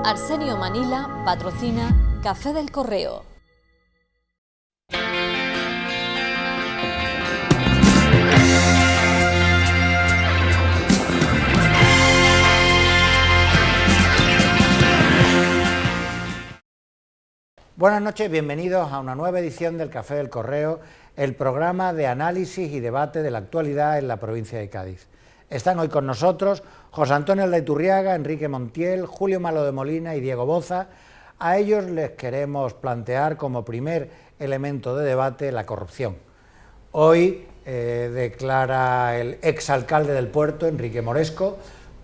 Arsenio Manila patrocina Café del Correo. Buenas noches, bienvenidos a una nueva edición del Café del Correo, el programa de análisis y debate de la actualidad en la provincia de Cádiz. Están hoy con nosotros José Antonio Aldaiturriaga, Enrique Montiel, Julio Malo de Molina y Diego Boza. A ellos les queremos plantear como primer elemento de debate la corrupción. Hoy declara el exalcalde del puerto, Enrique Moresco,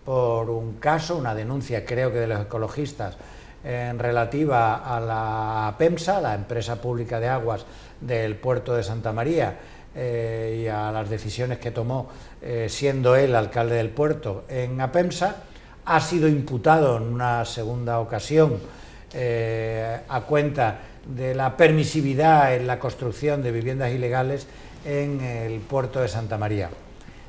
por un caso, una denuncia creo que de los ecologistas, relativa a la APEMSA, la empresa pública de aguas del puerto de Santa María, y a las decisiones que tomó siendo él alcalde del puerto en APEMSA. Ha sido imputado en una segunda ocasión a cuenta de la permisividad en la construcción de viviendas ilegales en el puerto de Santa María.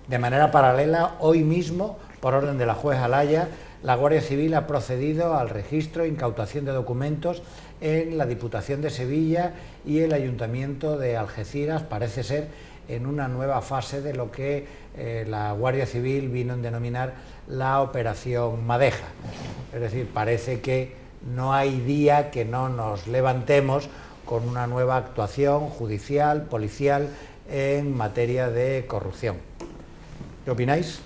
De manera paralela, hoy mismo, por orden de la juez Alaya, la Guardia Civil ha procedido al registro e incautación de documentos en la Diputación de Sevilla y el Ayuntamiento de Algeciras, parece ser en una nueva fase de lo que la Guardia Civil vino a denominar la Operación Madeja. Es decir, parece que no hay día que no nos levantemos con una nueva actuación judicial, policial, en materia de corrupción. ¿Qué opináis?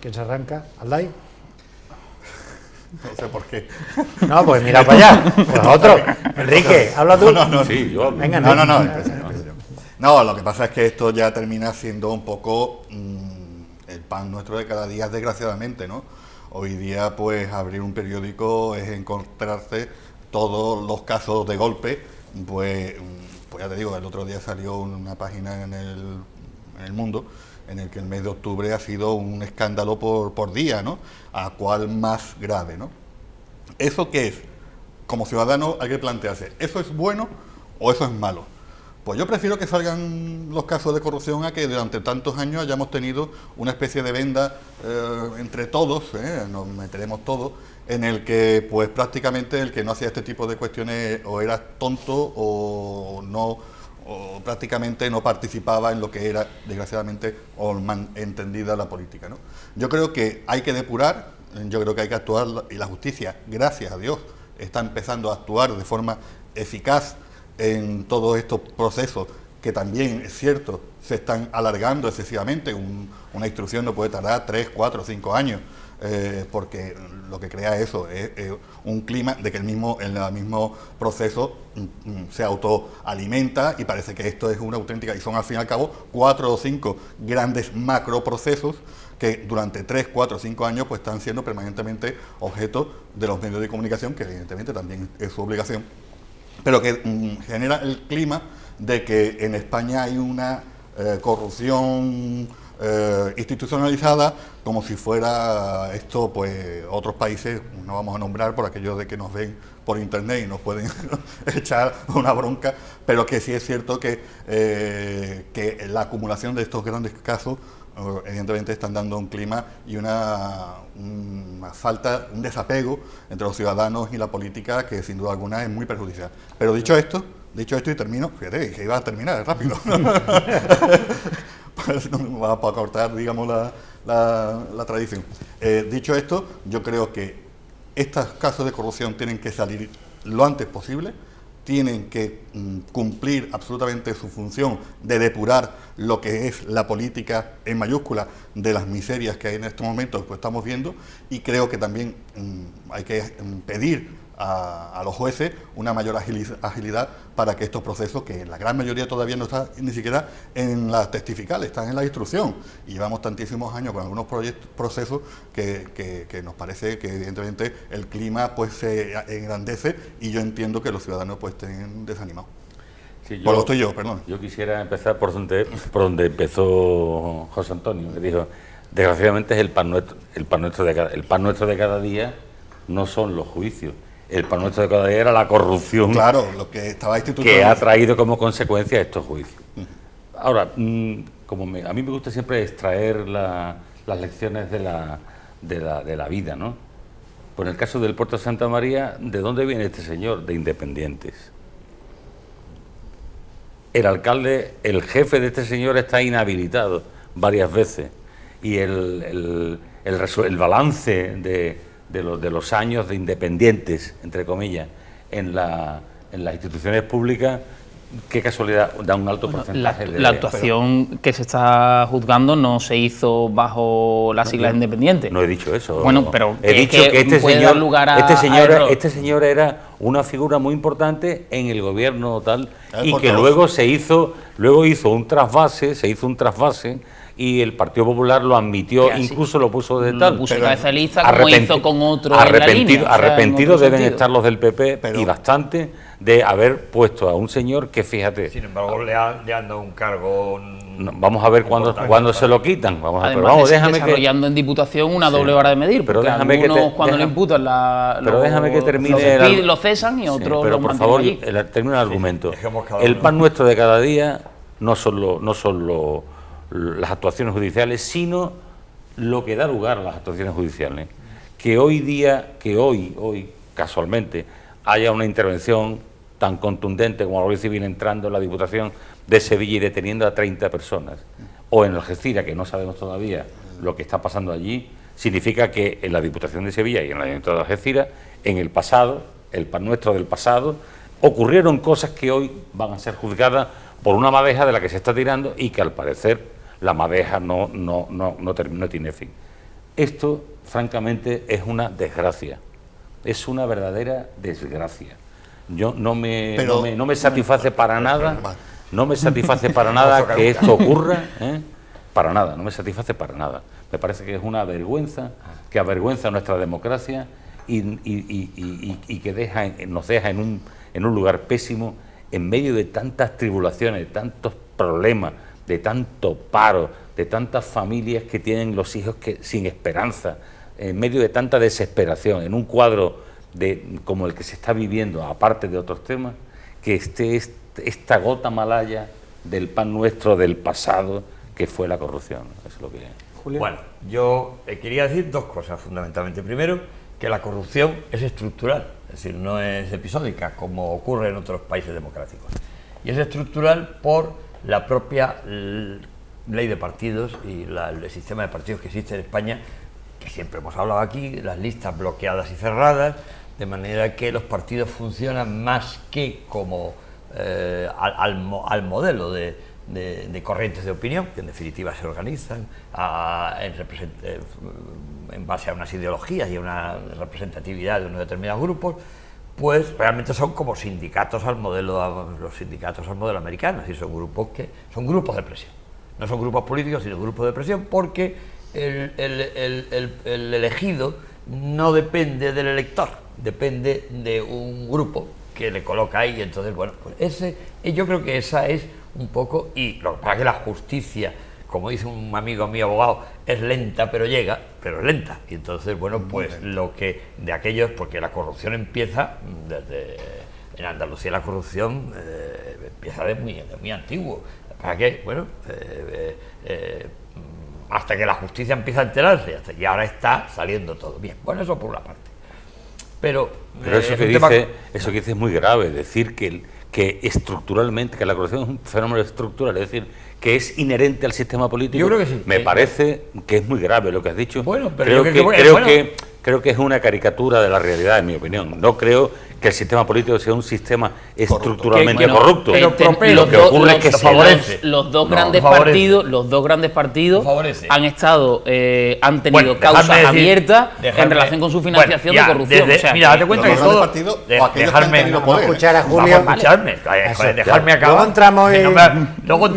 ¿Quién se arranca? ¿Aldai? No sé por qué. No, pues mira para allá. Pues otro. Enrique, habla tú. No. Sí, yo. Venga, No. No, lo que pasa es que esto ya termina siendo un poco el pan nuestro de cada día, desgraciadamente, ¿no? Hoy día, pues, abrir un periódico es encontrarse todos los casos de golpe. Pues ya te digo, el otro día salió una página en el Mundo en el que el mes de octubre ha sido un escándalo por día, ¿no? A cuál más grave, ¿no? ¿Eso qué es? Como ciudadano hay que plantearse, ¿eso es bueno o eso es malo? Pues yo prefiero que salgan los casos de corrupción a que durante tantos años hayamos tenido una especie de venda entre todos, nos meteremos todos, en el que pues prácticamente el que no hacía este tipo de cuestiones o era tonto o no, o prácticamente no participaba en lo que era, desgraciadamente, o mal entendida la política, ¿no? Yo creo que hay que depurar, yo creo que hay que actuar, y la justicia, gracias a Dios, está empezando a actuar de forma eficaz en todos estos procesos, que también, es cierto, se están alargando excesivamente. Una instrucción no puede tardar 3, 4, 5 años, porque lo que crea eso es un clima de que el mismo proceso se autoalimenta, y parece que esto es una auténtica, y son al fin y al cabo 4 o 5 grandes macroprocesos que durante 3, 4, 5 años pues están siendo permanentemente objeto de los medios de comunicación, que evidentemente también es su obligación, pero que genera el clima de que en España hay una corrupción institucionalizada, como si fuera esto, pues otros países, no vamos a nombrar por aquello de que nos ven por internet y nos pueden echar una bronca, pero que sí es cierto que la acumulación de estos grandes casos evidentemente están dando un clima y una falta, un desapego entre los ciudadanos y la política que sin duda alguna es muy perjudicial. Pero dicho esto y termino, fíjate que iba a terminar rápido. Pues no me va a cortar, digamos, la tradición. Dicho esto, yo creo que estos casos de corrupción tienen que salir lo antes posible, tienen que cumplir absolutamente su función de depurar lo que es la política en mayúscula de las miserias que hay en estos momentos, pues estamos viendo, y creo que también hay que pedir a los jueces una mayor agilidad para que estos procesos, que la gran mayoría todavía no está ni siquiera en la testifical, están en la instrucción, y llevamos tantísimos años con algunos procesos que nos parece que evidentemente el clima pues se engrandece, y yo entiendo que los ciudadanos pues estén desanimados. Sí, por lo estoy yo, perdón. Yo quisiera empezar por donde empezó José Antonio, que dijo, desgraciadamente es el pan nuestro de cada día no son los juicios. El pan nuestro de cada día era la corrupción, claro, lo que estaba que ha traído como consecuencia estos juicios. Ahora, a mí me gusta siempre extraer las lecciones de la vida, ¿no? Pues en el caso del puerto de Santa María, ¿de dónde viene este señor? De Independientes. El alcalde, el jefe de este señor está inhabilitado varias veces y el balance de los años de Independientes, entre comillas, en las instituciones públicas, qué casualidad, da un alto porcentaje la actuación que se está juzgando no se hizo bajo las siglas independientes. No he dicho eso. Bueno, pero he dicho que este señor era una figura muy importante en el gobierno tal y que luego hizo un trasvase, y el Partido Popular lo admitió, incluso lo puso de tal. Lo puso cabeza de lista, como hizo con otro en la línea. Arrepentidos deben estar los del PP, y bastante, de haber puesto a un señor que, fíjate... Sin embargo, le han dado un cargo... vamos a ver cuándo se lo quitan. Vamos a ver, pero vamos, déjame desarrollando en Diputación una doble vara de medir, pero déjame cuando le imputan déjame que termine lo cesan y otros pero por favor, termina el argumento. El pan nuestro de cada día no son las actuaciones judiciales, sino lo que da lugar a las actuaciones judiciales. Que hoy, casualmente, haya una intervención tan contundente como la Guardia Civil entrando en la Diputación de Sevilla y deteniendo a 30 personas, o en Algeciras, que no sabemos todavía lo que está pasando allí, significa que en la Diputación de Sevilla y en el Ayuntamiento de Algeciras, en el pasado, el pan nuestro del pasado, ocurrieron cosas que hoy van a ser juzgadas por una madeja de la que se está tirando y que al parecer la madeja no tiene fin. Esto, francamente, es una desgracia, es una verdadera desgracia. Yo no me satisface para nada, que esto ocurra, para nada, no me satisface para nada. Me parece que es una vergüenza, que avergüenza nuestra democracia y que nos deja en un lugar pésimo en medio de tantas tribulaciones, de tantos problemas, de tanto paro, de tantas familias que tienen los hijos sin esperanza, en medio de tanta desesperación, en un cuadro como el que se está viviendo, aparte de otros temas, que esté esta gota malaya del pan nuestro del pasado, que fue la corrupción. Eso es lo que... Julio. Bueno, yo quería decir dos cosas fundamentalmente. Primero, que la corrupción es estructural, es decir, no es episódica, como ocurre en otros países democráticos. Y es estructural por la propia ley de partidos y el sistema de partidos que existe en España, que siempre hemos hablado aquí, las listas bloqueadas y cerradas, de manera que los partidos funcionan más que como al modelo de corrientes de opinión, que en definitiva se organizan en base a unas ideologías y a una representatividad de unos determinados grupos, pues realmente son como sindicatos al modelo americano, es decir, son grupos de presión. No son grupos políticos, sino grupos de presión, porque el elegido no depende del elector, depende de un grupo que le coloca ahí. Entonces, bueno, pues yo creo que esa es un poco, y lo que pasa es que la justicia, como dice un amigo mío abogado, es lenta pero llega, pero es lenta. Y entonces, bueno, pues lo que de aquellos, porque la corrupción empieza en Andalucía, la corrupción empieza de muy antiguo. ¿Para qué? Bueno, hasta que la justicia empieza a enterarse, y ahora está saliendo todo bien. Bueno, eso por una parte. Pero eso que dice es muy grave, decir que estructuralmente, que la corrupción es un fenómeno estructural, es decir, que es inherente al sistema político. Yo creo que sí. Me parece que es muy grave lo que has dicho. Bueno, pero creo que es una caricatura de la realidad, en mi opinión. No creo que el sistema político sea un sistema estructuralmente corrupto. Lo que ocurre es que los dos grandes partidos han tenido causas abiertas en relación con su financiación de corrupción. Mira, date cuenta que todo... Dejarme escuchar a Julio. Dejarme acabar. Luego entramos y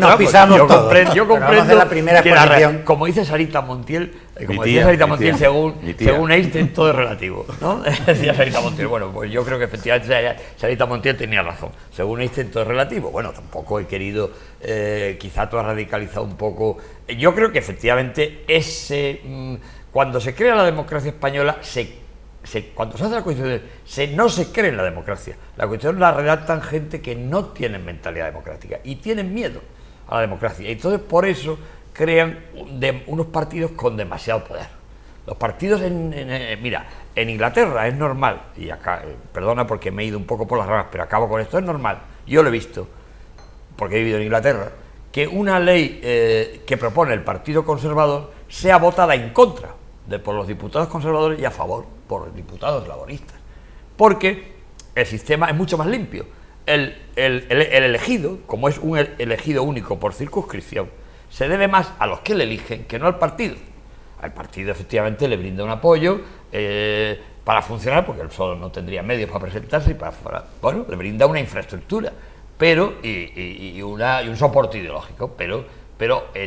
nos pisamos todo. Yo comprendo la primera exposición. Como dice Sarita Montiel, según Einstein todo es relativo, ¿no? Decía Sarita Montiel. Bueno, pues yo creo que efectivamente Sarita Montiel tenía razón. Según Einstein todo es relativo. Bueno, tampoco he querido, quizá tú has radicalizado un poco. Yo creo que efectivamente cuando se crea la democracia española, cuando se hace la Constitución, no se cree en la democracia. La Constitución la redactan gente que no tienen mentalidad democrática y tienen miedo a la democracia. Y entonces por eso crean unos partidos con demasiado poder. Los partidos mira, en Inglaterra es normal, y acá, perdona porque me he ido un poco por las ramas, pero acabo con esto, es normal, yo lo he visto, porque he vivido en Inglaterra, que una ley que propone el Partido Conservador sea votada en contra por los diputados conservadores y a favor por los diputados laboristas, porque el sistema es mucho más limpio. El elegido, como es un elegido único por circunscripción, se debe más a los que le eligen que no al partido. Al partido efectivamente le brinda un apoyo para funcionar, porque él solo no tendría medios para presentarse, y le brinda una infraestructura, pero y un soporte ideológico, pero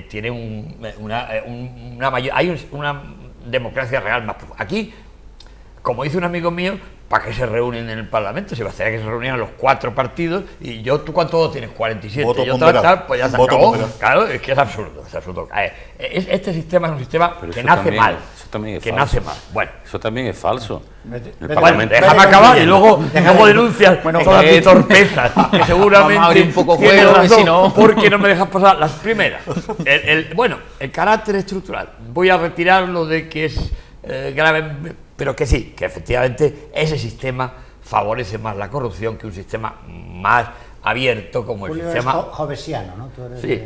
tiene una democracia real más profunda. Aquí, como dice un amigo mío, ¿para qué se reúnen en el Parlamento? Si bastaría que se reunieran los 4 partidos y ¿tú cuánto tienes? 47. Voto yo ponderado. Pues ya se Voto acabó. ponderado. Claro, es que es absurdo. Este sistema es un sistema que nace mal. Eso también es que falso. nace mal. Bueno, Eso también es falso. déjame acabar y luego denuncias todas mis torpezas, que seguramente vamos a abrir un poco tienes juego, razón, si no... porque no me dejas pasar las primeras. El carácter estructural. Voy a retirarlo de que es grave, pero que sí, que efectivamente ese sistema favorece más la corrupción que un sistema más abierto como el Julio sistema es jovesiano, ¿no? Tú eres sí,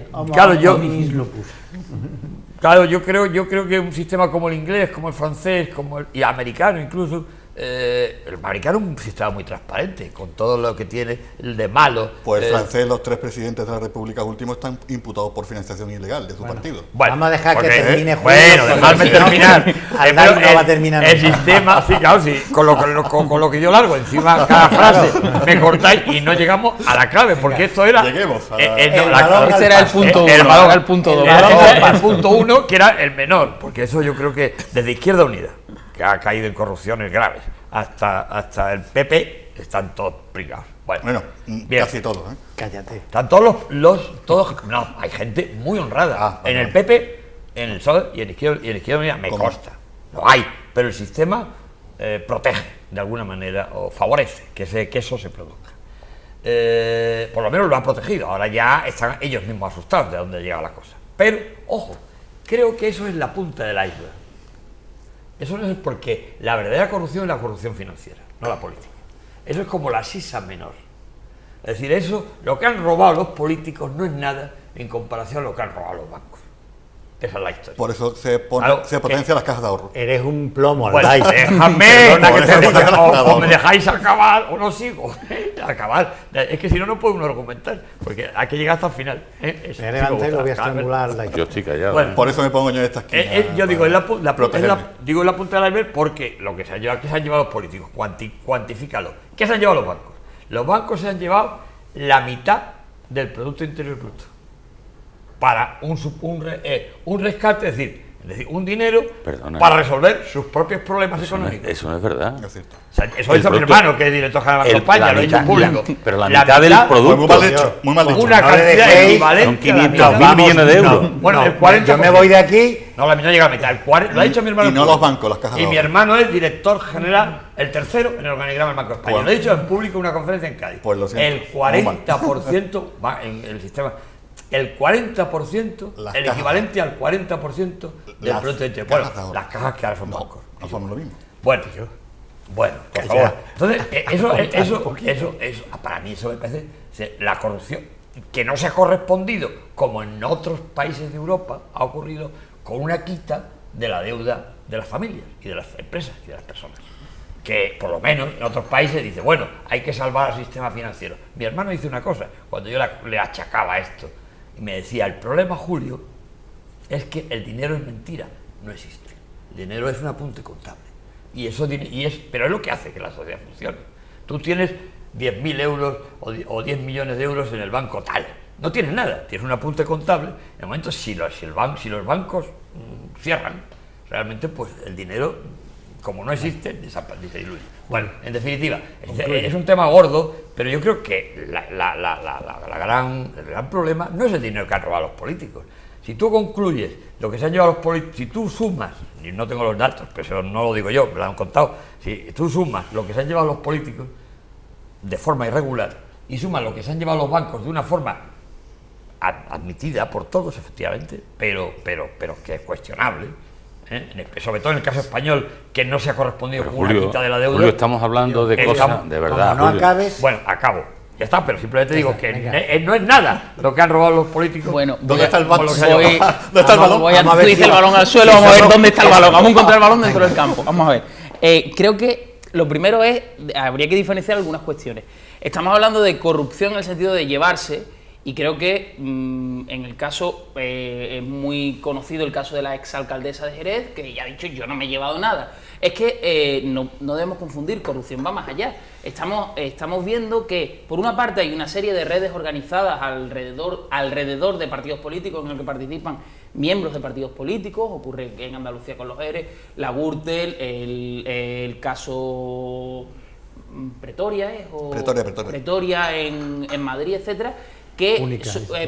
claro, yo creo que un sistema como el inglés, como el francés, y americano incluso, el americano es un sistema muy transparente, con todo lo que tiene el de malo. Pues el francés, los 3 presidentes de la República últimos están imputados por financiación ilegal de su partido. Bueno, vamos a dejar que termine Julio. Bueno, dejadme terminar. Aldai no va a terminar. El sistema, sí, claro, sí, con lo que yo largo encima cada frase, me cortáis y no llegamos a la clave, porque esto era... Lleguemos a Ese era el punto 1, el punto 2. El punto 1, que era el menor, porque eso yo creo que desde Izquierda Unida, que ha caído en corrupciones graves, hasta el PP, están todos pringados. Bueno, bien. casi todos, ¿eh? Cállate. Están todos todos, no, hay gente muy honrada. En el PP, en el PSOE y en Izquierda Unida me consta. Lo hay, pero el sistema protege de alguna manera o favorece que eso se produzca. Por lo menos lo ha protegido. Ahora ya están ellos mismos asustados de dónde llega la cosa. Pero, ojo, creo que eso es la punta del iceberg. Eso no es porque la verdadera corrupción es la corrupción financiera, no la política. Eso es como la sisa menor. Es decir, lo que han robado los políticos no es nada en comparación a lo que han robado los bancos. Esa es la historia. Por eso se potencia las cajas de ahorro. Eres un plomo, Bueno, Aldai. déjame, Perdona que te diga. o me dejáis acabar o no sigo. Acabar. Es que si no, no puede uno argumentar, porque hay que llegar hasta el final. Me levanté y lo voy a estrangular, Aldai. Yo estoy callado. Bueno, Por eso me pongo yo en esta esquina. Yo digo, protegerme. digo en la punta del iceberg porque lo que se han llevado, ¿qué se han llevado los políticos? Cuantifícalo. ¿Qué se han llevado los bancos? Los bancos se han llevado la mitad del Producto Interior Bruto para un rescate, es decir, un dinero para resolver sus propios problemas económicos. Eso no es verdad. Es cierto. O sea, eso hizo mi hermano, que es director general de España, lo ha dicho en público. Pero la mitad del producto. Muy mal hecho, muy mal hecho. Una No le cantidad dejéis, equivalente son a la 500.000 mitad. millones de euros. Bueno, el 40%. Yo me voy de aquí. No, la mitad llega a la mitad. Lo ha dicho mi hermano. Y no los bancos, las cajas de Y mi ahorro. hermano es director general, el tercero en el organigrama del Banco de España. Pues- lo he dicho en público en una conferencia en Cádiz. Pues lo siento. El 40% va en el sistema. El 40%, Las el cajas. equivalente al 40% del Las Producto Interior. cajas de Bueno, ahorro. las cajas que ahora son bancos. No somos lo mismo. Bueno, por favor. Entonces, eso, para mí eso me parece la corrupción que no se ha correspondido, como en otros países de Europa ha ocurrido, con una quita de la deuda de las familias y de las empresas y de las personas. Que por lo menos en otros países dice, bueno, hay que salvar al sistema financiero. Mi hermano dice una cosa, cuando yo le achacaba esto, y me decía, el problema, Julio, es que el dinero es mentira, no existe. El dinero es un apunte contable. Pero es lo que hace que la sociedad funcione. Tú tienes 10.000 euros o 10 millones de euros en el banco tal. No tienes nada, tienes un apunte contable. En el momento, si los bancos cierran, realmente pues el dinero, como no existe, se diluye. Bueno, en definitiva, es un tema gordo, pero yo creo que el gran problema no es el dinero que han robado los políticos. Si tú concluyes lo que se han llevado los políticos, si tú sumas, y no tengo los datos, pero eso no lo digo yo, me lo han contado, si tú sumas lo que se han llevado los políticos de forma irregular y sumas lo que se han llevado los bancos de una forma admitida por todos, efectivamente, pero que es cuestionable, sobre todo en el caso español, que no se ha correspondido con una quita de la deuda. Julio, estamos hablando de cosas de verdad. No acabes. Bueno, acabo. Ya está, pero simplemente digo que no es nada lo que han robado los políticos. Bueno, ¿Dónde está el balón? ¿Dónde está el balón? Tú dices el balón al suelo, vamos a ver dónde está el balón. Vamos a encontrar el balón dentro del campo. Vamos a ver. Creo que lo primero es, habría que diferenciar algunas cuestiones. Estamos hablando de corrupción en el sentido de llevarse, y creo que en el caso, es muy conocido el caso de la exalcaldesa de Jerez, que ya ha dicho, yo no me he llevado nada. Es que no debemos confundir, corrupción va más allá. Estamos viendo que, por una parte, hay una serie de redes organizadas alrededor de partidos políticos en los que participan miembros de partidos políticos. Ocurre en Andalucía con los ERE, la Gürtel, el caso Pretoria, Pretoria en Madrid, etcétera,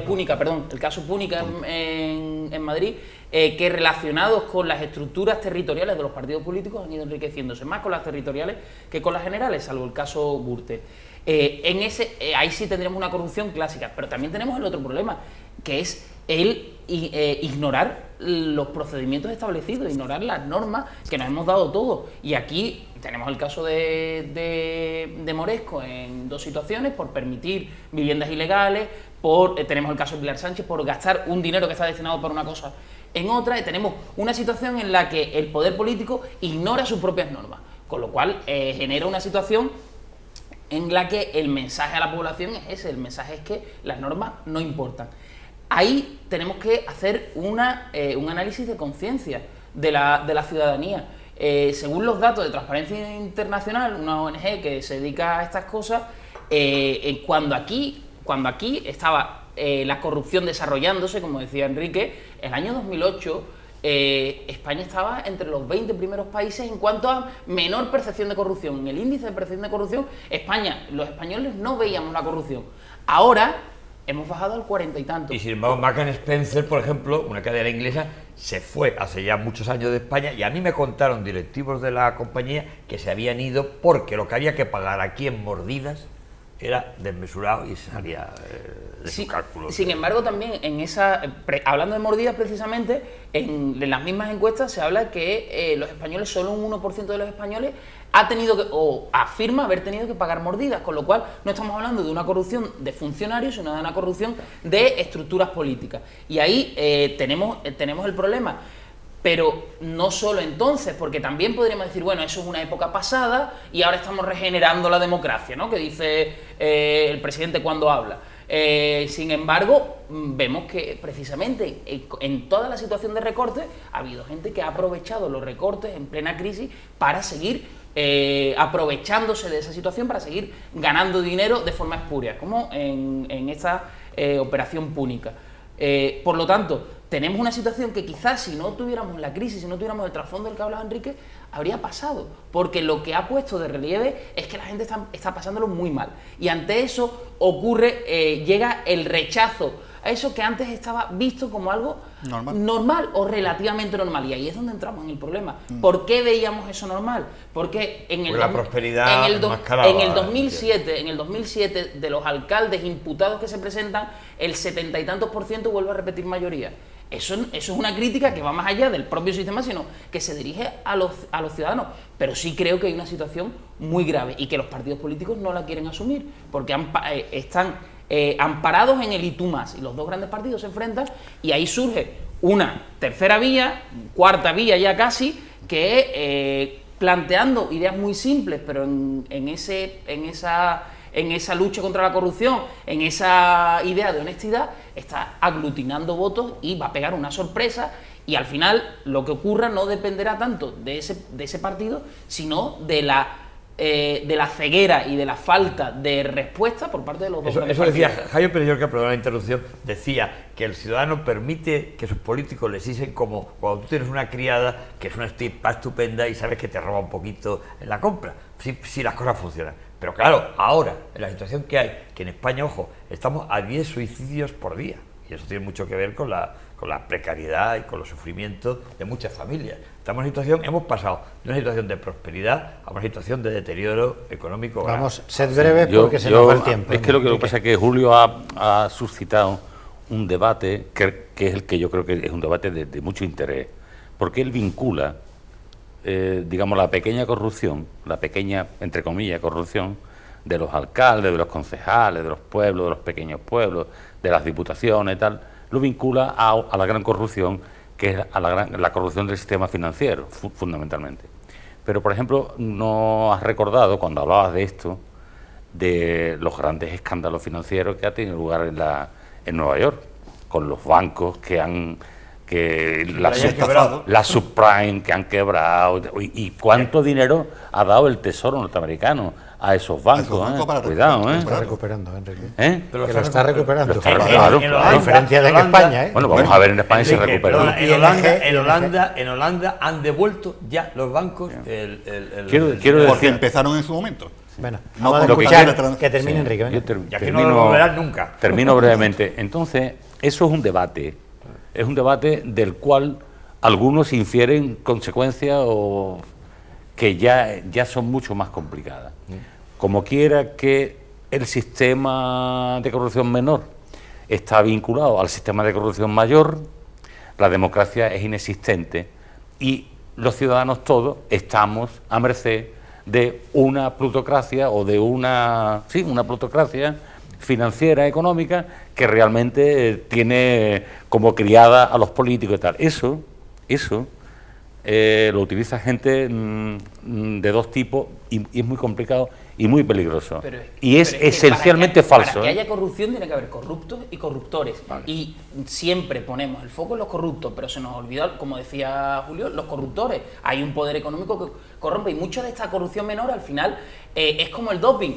Púnica, perdón, el caso Púnica en Madrid, que relacionados con las estructuras territoriales de los partidos políticos han ido enriqueciéndose más con las territoriales que con las generales, salvo el caso Gürtel. Ahí sí tendríamos una corrupción clásica, pero también tenemos el otro problema, que es ignorar los procedimientos establecidos, ignorar las normas que nos hemos dado todos. Y aquí tenemos el caso de Moresco en dos situaciones, por permitir viviendas ilegales, tenemos el caso de Pilar Sánchez por gastar un dinero que está destinado para una cosa en otra, y tenemos una situación en la que el poder político ignora sus propias normas, con lo cual genera una situación en la que el mensaje a la población es ese, el mensaje es que las normas no importan. Ahí tenemos que hacer un análisis de conciencia de la ciudadanía. Según los datos de Transparencia Internacional, una ONG que se dedica a estas cosas, cuando aquí estaba la corrupción desarrollándose, como decía Enrique, el año 2008 España estaba entre los 20 primeros países en cuanto a menor percepción de corrupción. En el índice de percepción de corrupción, los españoles no veíamos la corrupción. Ahora hemos bajado al 40 y tanto. Y sin embargo, Marks & Spencer, por ejemplo, una cadena inglesa, se fue hace ya muchos años de España, y a mí me contaron directivos de la compañía que se habían ido porque lo que había que pagar aquí en mordidas era desmesurado y salía de sus cálculos. Sin embargo, también hablando de mordidas precisamente, en las mismas encuestas se habla que los españoles, solo un 1% de los españoles afirma haber tenido que pagar mordidas, con lo cual no estamos hablando de una corrupción de funcionarios, sino de una corrupción de estructuras políticas. Y ahí tenemos el problema. Pero no solo entonces, porque también podríamos decir, bueno, eso es una época pasada y ahora estamos regenerando la democracia, ¿no?, que dice el presidente cuando habla. Sin embargo, vemos que precisamente en toda la situación de recortes ha habido gente que ha aprovechado los recortes en plena crisis para seguir aprovechándose de esa situación, para seguir ganando dinero de forma espuria, como en esta operación Púnica. Por lo tanto, tenemos una situación que quizás si no tuviéramos la crisis, si no tuviéramos el trasfondo del que hablaba Enrique, habría pasado, porque lo que ha puesto de relieve es que la gente está pasándolo muy mal, y ante eso llega el rechazo a eso que antes estaba visto como algo normal o relativamente normal, y ahí es donde entramos en el problema. ¿Por qué veíamos eso normal? Porque la prosperidad en el 2007, de los alcaldes imputados que se presentan, el 70 y tantos % vuelve a repetir mayoría. Eso es una crítica que va más allá del propio sistema, sino que se dirige a los ciudadanos. Pero sí creo que hay una situación muy grave y que los partidos políticos no la quieren asumir, porque están amparados en el y tú más, y los dos grandes partidos se enfrentan, y ahí surge una tercera vía, cuarta vía ya casi, que planteando ideas muy simples, pero en esa lucha contra la corrupción, en esa idea de honestidad, está aglutinando votos y va a pegar una sorpresa, y al final lo que ocurra no dependerá tanto de ese partido, sino de la ceguera y de la falta de respuesta por parte de los dos grandes partidos. Eso decía Jaime Pérez, que perdón la interrupción, decía que el ciudadano permite que sus políticos les dicen como cuando tú tienes una criada que es una tipa estupenda y sabes que te roba un poquito en la compra, si las cosas funcionan. Pero claro, ahora, en la situación que hay, que en España, ojo, estamos a 10 suicidios por día, y eso tiene mucho que ver con la precariedad y con los sufrimientos de muchas familias. Hemos pasado de una situación de prosperidad a una situación de deterioro económico. Vamos, sed breves porque se nos va el tiempo. Es que lo que pasa es que Julio ha suscitado un debate que es el que yo creo que es un debate de mucho interés, porque él vincula, digamos, la pequeña corrupción, la pequeña, entre comillas, corrupción, de los alcaldes, de los concejales, de los pueblos, de los pequeños pueblos, de las diputaciones y tal, lo vincula a la gran corrupción, que es la corrupción del sistema financiero, fundamentalmente. Pero, por ejemplo, no has recordado, cuando hablabas de esto, de los grandes escándalos financieros que ha tenido lugar en Nueva York, con los bancos la subprime que han quebrado, y cuánto dinero ha dado el Tesoro norteamericano a esos bancos. Cuidado, Lo está recuperando, Enrique. Que lo está recuperando. Claro, a diferencia de España. Bueno, vamos a ver en España si se recupera. En Holanda han devuelto ya los bancos Quiero Porque decir, empezaron en su momento. Bueno, No, vamos a lo que escuchar quiero- que termine Enrique. yo venga. Ya que no lo volverán nunca. Termino brevemente. Entonces, eso es un debate. Es un debate del cual algunos infieren consecuencias o que ya son mucho más complicadas. Como quiera que el sistema de corrupción menor está vinculado al sistema de corrupción mayor, la democracia es inexistente y los ciudadanos todos estamos a merced de una plutocracia o de una plutocracia financiera, económica, que realmente tiene como criada a los políticos y tal. Eso lo utiliza gente de dos tipos y es muy complicado y muy peligroso. Y es que esencialmente falso. Para que haya corrupción tiene que haber corruptos y corruptores. Vale. Y siempre ponemos el foco en los corruptos, pero se nos olvida, como decía Julio, los corruptores. Hay un poder económico que corrompe y mucha de esta corrupción menor al final es como el doping.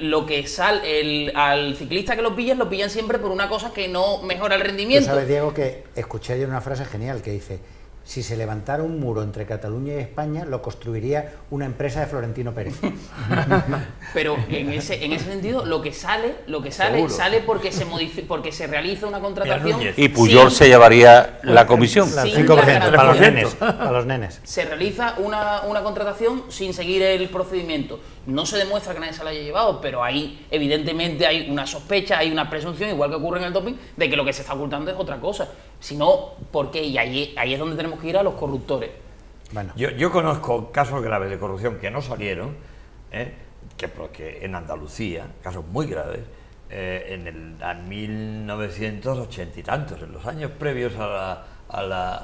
Lo que sale al ciclista que lo pillan siempre por una cosa que no mejora el rendimiento. Tú sabes, Diego, que escuché ayer una frase genial que dice: si se levantara un muro entre Cataluña y España, lo construiría una empresa de Florentino Pérez. Pero en ese sentido, lo que sale porque se realiza una contratación. Y Pujol se llevaría la comisión. El 5% para los nenes. Para los nenes. Se realiza una contratación sin seguir el procedimiento. No se demuestra que nadie se la haya llevado, pero ahí evidentemente hay una sospecha, hay una presunción, igual que ocurre en el doping, de que lo que se está ocultando es otra cosa. Si no, ¿por qué? Y ahí es donde tenemos que ir a los corruptores. Bueno. Yo conozco casos graves de corrupción que no salieron, que en Andalucía, casos muy graves, en 1980 y tantos, en los años previos a la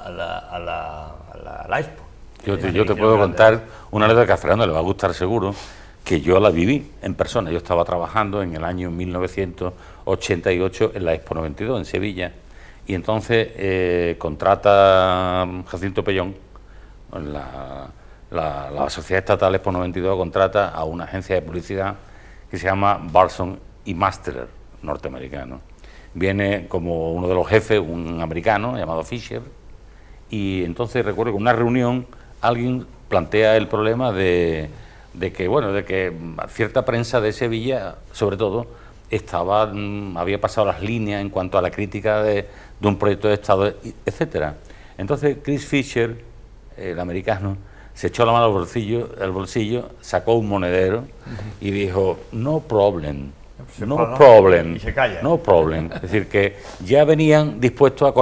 Expo. Yo te puedo contar una anécdota que a Fernando le va a gustar seguro, que yo la viví en persona. Yo estaba trabajando en el año 1988 en la Expo 92 en Sevilla, y entonces contrata Jacinto Pellón, la sociedad estatal Expo 92 contrata a una agencia de publicidad que se llama Barson y Masterer, norteamericano. Viene como uno de los jefes un americano llamado Fisher, y entonces recuerdo que en una reunión alguien plantea el problema de que cierta prensa de Sevilla, sobre todo, había pasado las líneas en cuanto a la crítica de un proyecto de Estado, etcétera. Entonces Chris Fisher, el americano, se echó la mano al bolsillo, sacó un monedero y dijo: no problem. Y se calla. No problem. Es decir, que ya venían dispuestos a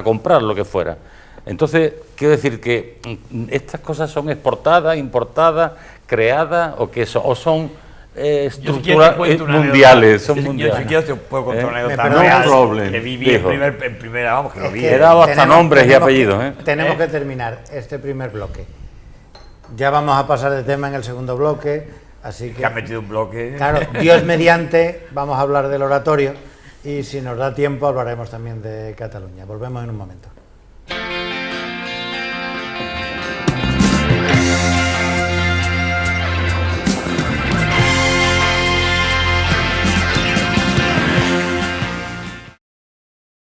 comprar lo que fuera. Entonces, quiero decir que estas cosas son exportadas, importadas, creadas, o son estructuras mundiales. Son mundiales. Yo si quieres te puedo contar una anécdota no real problem, que viví en primera, vamos, que lo vi. He dado hasta nombres y apellidos. Tenemos que terminar este primer bloque. Ya vamos a pasar de tema en el segundo bloque, así que... Que ha metido un bloque. Claro, Dios mediante, vamos a hablar del oratorio y si nos da tiempo hablaremos también de Cataluña. Volvemos en un momento.